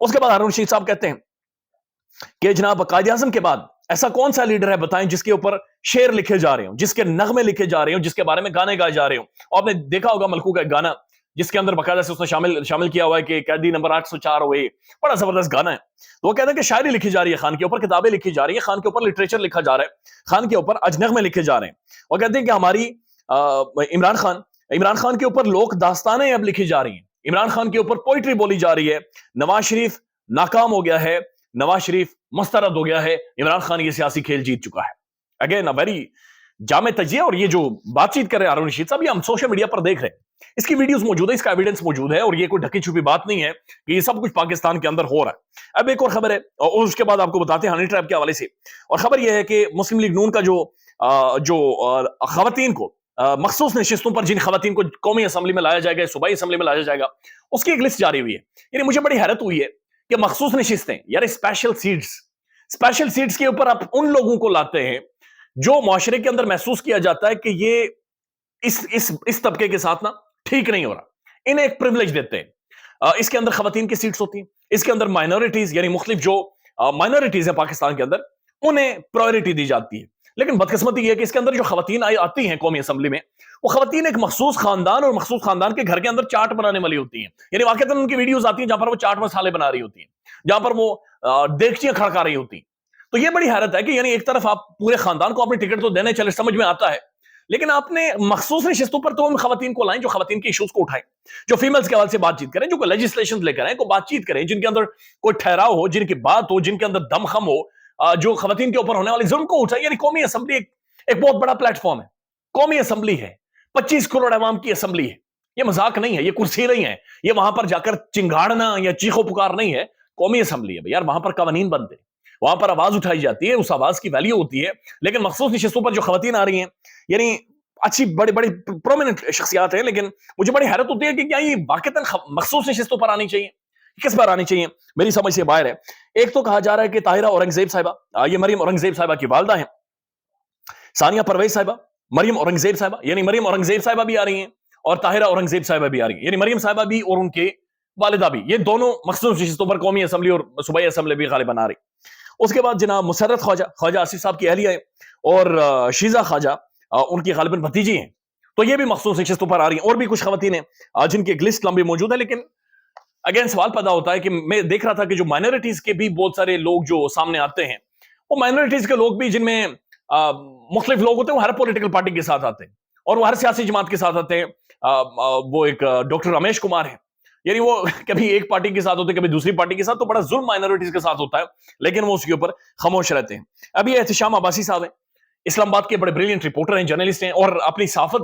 اس کے بعد ہارون رشید صاحب کہتے ہیں کہ جناب قائد اعظم کے بعد ایسا کون سا لیڈر ہے بتائیں جس کے اوپر شعر لکھے جا رہے ہوں، جس کے نغمے لکھے جا رہے ہوں، جس کے بارے میں گانے گائے جا رہے ہوں. اور آپ نے دیکھا ہوگا ملکو کا ایک گانا جس کے اندر باقاعدہ سے اس نے شامل کیا ہوا ہے کہ قیدی نمبر 804 ہوئے، بڑا زبردست گانا ہے. تو وہ کہتے ہیں کہ شاعری لکھی جا رہی ہے خان کے اوپر، کتابیں لکھی جا رہی ہیں خان کے اوپر، لٹریچر لکھا جا رہا ہے خان کے اوپر، اجنغمے لکھے جا رہے ہیں. وہ کہتے ہیں کہ ہماری عمران خان کے اوپر لوک داستانیں اب لکھی جا رہی ہیں، عمران خان کے اوپر پوئٹری بولی جا رہی ہے. نواز شریف ناکام ہو گیا ہے، نواز شریف مسترد ہو گیا ہے، عمران خان یہ سیاسی کھیل جیت چکا ہے. اگین ویری جامع تجزیہ. اور یہ جو بات چیت کر رہے ہیں ہارون رشید صاحب، یہ ہم سوشل میڈیا پر دیکھ رہے ہیں، اس کی ویڈیوز موجود ہے، اس کا ایویڈنس موجود ہے، اور یہ کوئی ڈھکی چھپی بات نہیں ہے کہ یہ سب کچھ پاکستان کے اندر ہو رہا ہے. اب ایک اور خبر ہے اور اس کے بعد آپ کو بتاتے ہیں ہنی ٹریپ کے حوالے سے. اور خبر یہ ہے کہ مسلم لیگ نون کا جو خواتین کو مخصوص نشستوں پر، جن خواتین کو قومی اسمبلی میں لایا جائے گا، صوبائی اسمبلی میں لایا جائے گا، اس کی ایک لسٹ جاری ہوئی ہے. یعنی مجھے بڑی حیرت ہوئی ہے کہ مخصوص نشستیں، یار اسپیشل سیٹس کے اوپر آپ ان لوگوں کو لاتے ہیں جو معاشرے کے اندر محسوس کیا جاتا ہے کہ یہ اس طبقے کے ساتھ نا ٹھیک نہیں ہو رہا، انہیں ایک پریولیج دیتے ہیں. اس کے اندر خواتین کی سیٹس ہوتی ہیں، اس کے اندر مائنورٹیز یعنی مختلف جو مائنورٹیز ہیں پاکستان کے اندر، انہیں پرائیورٹی دی جاتی ہے. لیکن بدقسمتی یہ ہے کہ اس کے اندر جو خواتین آتی ہیں قومی اسمبلی میں، وہ خواتین ایک مخصوص خاندان اور مخصوص خاندان کے گھر کے اندر چاٹ بنانے والی ہوتی ہیں. یعنی واقعتاً ان کی ویڈیوز آتی ہیں جہاں پر وہ چاٹ مسالے بنا رہی ہوتی ہیں، جہاں پر وہ دیگچیاں کھڑکا رہی ہوتی ہیں. تو یہ بڑی حیرت ہے کہ یعنی ایک طرف آپ پورے خاندان کو اپنی ٹکٹ تو دینے چلے، سمجھ میں آتا ہے، لیکن آپ نے مخصوص نشستوں پر تو ان خواتین کو لائیں جو خواتین کے ایشوز کو اٹھائیں، جو فیمیلز کے حوالے سے بات چیت کریں، جو لیجسلیشن لے کر آئیں، کو بات چیت کریں، جن کے اندر کوئی ٹھہراؤ ہو، جن کی بات ہو، جن کے اندر دم خم ہو، جو خواتین کے اوپر ہونے والی ظلم کو اٹھائیں. یعنی قومی اسمبلی ایک بہت بڑا پلیٹ فارم ہے، قومی اسمبلی ہے، 25 کروڑ عوام کی اسمبلی ہے. یہ مذاق نہیں ہے، یہ کرسی نہیں ہے، یہ وہاں پر جا کر چنگاڑنا یا چیخو پکار نہیں ہے. قومی اسمبلی ہے یار، وہاں پر قوانین بنتے ہیں، وہاں پر آواز اٹھائی جاتی ہے، اس آواز کی ویلیو ہوتی ہے. لیکن مخصوص نشستوں پر جو خواتین آ رہی ہیں، یعنی اچھی بڑی بڑی پرومیننٹ شخصیات ہیں، لیکن مجھے بڑی حیرت ہوتی ہے کہ کیا یہ واقعتاً مخصوص نشستوں پر آنی چاہیے، کس پر آنی چاہیے؟ میری سمجھ سے باہر ہے. ایک تو کہا جا رہا ہے کہ طاہرہ اورنگزیب صاحبہ، یہ مریم اورنگزیب صاحبہ کی والدہ ہیں، ثانیہ پرویز صاحبہ، مریم اورنگزیب صاحبہ، یعنی مریم اورنگزیب صاحبہ بھی آ رہی ہیں اور طاہرہ اورنگزیب صاحبہ بھی آ رہی ہیں. یعنی مریم صاحبہ بھی اور ان کے والدہ بھی، یہ دونوں مخصوص نشستوں پر قومی اسمبلی اور صوبائی اسمبلی بھی غالباً آ رہی. اس کے بعد جناب مسرت خواجہ آصف صاحب کی اہلیہ ہیں، اور شیزہ خواجہ ان کی غالباً بھتیجی ہیں، تو یہ بھی مخصوص نشستوں پر آ رہی ہیں. اور بھی کچھ خواتین ہیں جن کی ایک لسٹ لمبی موجود ہے. لیکن اگین سوال پیدا ہوتا ہے کہ میں دیکھ رہا تھا کہ جو مائنورٹیز کے بھی بہت سارے لوگ جو سامنے آتے ہیں، وہ مائنورٹیز کے لوگ بھی جن میں مختلف لوگ ہوتے ہیں، وہ ہر پولیٹیکل پارٹی کے ساتھ آتے ہیں اور وہ ہر سیاسی جماعت کے ساتھ آتے ہیں. وہ ایک ڈاکٹر رمیش کمار ہے، یعنی وہ کبھی ایک پارٹی کے ساتھ ہوتے ہیں، کبھی دوسری پارٹی کے ساتھ، تو بڑا ظلم مائنورٹیز کے ساتھ ہوتا ہے، لیکن وہ اس کے اوپر خاموش رہتے ہیں. اب یہ احتشام عباسی صاحب ہیں، اسلام آباد کے بڑے بریلینٹ رپورٹر ہیں، جرنلسٹ ہیں، اور اپنی صحافت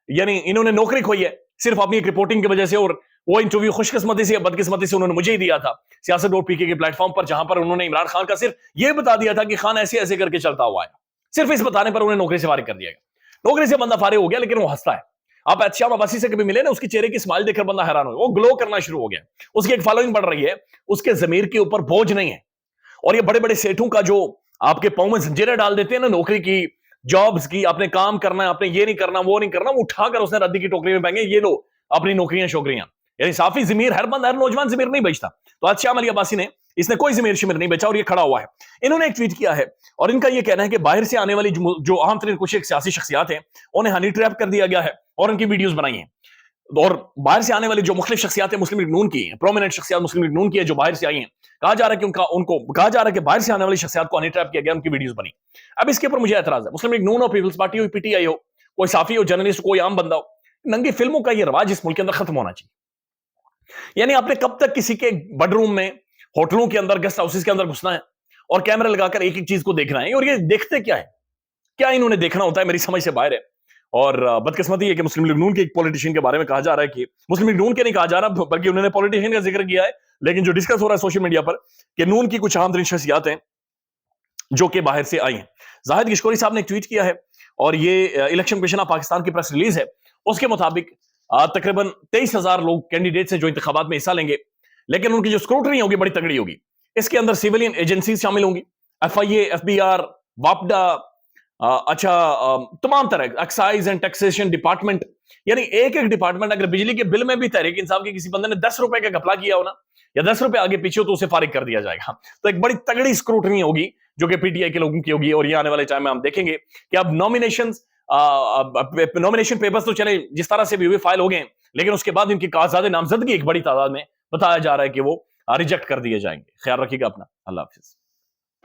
یعنی انہوں نے نوکری کھوئی ہے صرف اپنی ایک رپورٹنگ کی وجہ سے. اور وہ انٹرویو خوش قسمتی سے یا بدقسمتی سے انہوں نے مجھے ہی دیا تھا سیاست اور پی کے پلیٹ فارم پر، جہاں پر انہوں نے عمران خان کا صرف یہ بتا دیا تھا کہ خان ایسے ایسے کر کے چلتا ہوا ہے. صرف اس بتانے پر انہیں نوکری سے فارغ کر دیا گیا. نوکری سے بندہ فارغ ہو گیا، لیکن وہ ہنستا ہے. آپ احتشام عباسی سے کبھی ملے نا، اس کے چہرے کی اسمائل دیکھ کر بندہ حیران ہو، وہ گلو کرنا شروع ہو گیا، اس کی ایک فالوئنگ بڑھ رہی ہے، اس کے ضمیر کے اوپر بوجھ نہیں ہے. اور یہ بڑے بڑے سیٹھوں کا جو آپ کے پاؤں میں زنجیریں ڈال دیتے ہیں نا، نوکری کی، جابز کی، آپ نے کام کرنا ہے، آپ نے یہ نہیں کرنا، وہ نہیں کرنا، وہ اٹھا کر اس نے ردی کی ٹوکری میں پھینگے، یہ لو اپنی نوکریاں شوکریاں. یعنی صافی ضمیر ہر نوجوان ضمیر نہیں بیچتا. تو احتشام علی عباسی نے، اس نے کوئی ضمیر شمیر نہیں بیچا اور یہ کھڑا ہوا ہے. انہوں نے ایک ٹویٹ کیا ہے اور ان کا یہ کہنا ہے کہ باہر سے آنے والی جو اہم ترین کچھ ایک سیاسی شخصیات ہیں، انہیں ہنی ٹریپ کر دیا گیا ہے اور ان کی ویڈیوز بنائی ہیں. اور باہر سے آنے والی جو مختلف شخصیات ہیں مسلم لیگ نون کی ہیں، پرومیننٹ شخصیات مسلم لیگ نون کی ہیں جو باہر سے آئی ہیں، کہا جا رہا ہے کہ ان کو کہا جا رہا ہے کہ باہر سے آنے والی شخصیات کو ہنی ٹریپ کیا گیا، ان کی ویڈیوز بنی. اب اس کے اوپر مجھے اعتراض ہے. مسلم لیگ نون ہو، پیپلز پارٹی ہو، پی ٹی آئی ہو، کوئی صحافی ہو، جرنلسٹ، کوئی عام بندہ ہو، ننگی فلموں کا یہ رواج اس ملک کے اندر ختم ہونا چاہیے. یعنی آپ نے کب تک کسی کے بیڈ روم میں، ہوٹلوں کے اندر، گیسٹ ہاؤسز کے اندر گھسنا ہے اور کیمرے لگا کر ایک ایک چیز کو دیکھنا ہے؟ اور یہ دیکھتے کیا ہے، کیا انہوں نے دیکھنا ہوتا ہے، میری سمجھ سے باہر ہے. اور بدقسمتی ہے کہ مسلم لیگ نون کے ایک پولیٹیشین کے بارے میں کہا جا رہا ہے کہ مسلم لیگ نون کے نہیں کہا جا رہا بلکہ انہوں نے پولیٹیشین کا ذکر کیا ہے، لیکن جو ڈسکس ہو رہا ہے سوشل میڈیا پر کہ نون کی کچھ اہم ترین شخصیات ہیں جو کہ باہر سے آئی ہیں. زاہد گشکوری صاحب نے ایک ٹویٹ کیا ہے اور یہ الیکشن کمیشن آف پاکستان کی پریس ریلیز ہے. اس کے مطابق تقریباً 23,000 لوگ کینڈیڈیٹس ہیں جو انتخابات میں حصہ لیں گے، لیکن ان کی جو اسکروٹنی ہوگی بڑی تگڑی ہوگی. اس کے اندر سیولین ایجنسیز شامل ہوں گی، F I A, F B R, واپڈا، تمام طرح ایکسائز اینڈ ٹیکسیشن ڈپارٹمنٹ. یعنی ایک ایک ڈپارٹمنٹ. اگر بجلی کے بل میں بھی تحریک انصاف کے کسی بندے نے 10 روپے کا گھپلا کیا ہو نا، یا 10 روپے آگے پیچھے ہو تو اسے فارغ کر دیا جائے گا. تو ایک بڑی تگڑی اسکروٹنی ہوگی جو کہ پی ٹی آئی کے لوگوں کی ہوگی, اور یہ آنے والے ٹائم میں ہم دیکھیں گے کہ اب نامینیشن پیپرز تو چلے جس طرح سے بھی ہوئے فائل ہو گئے, لیکن اس کے بعد ان کی کاغذات نامزدگی ایک بڑی تعداد میں بتایا جا رہا ہے کہ وہ ریجیکٹ کر دیے جائیں گے. خیال رکھیے گا اپنا. اللہ حافظ.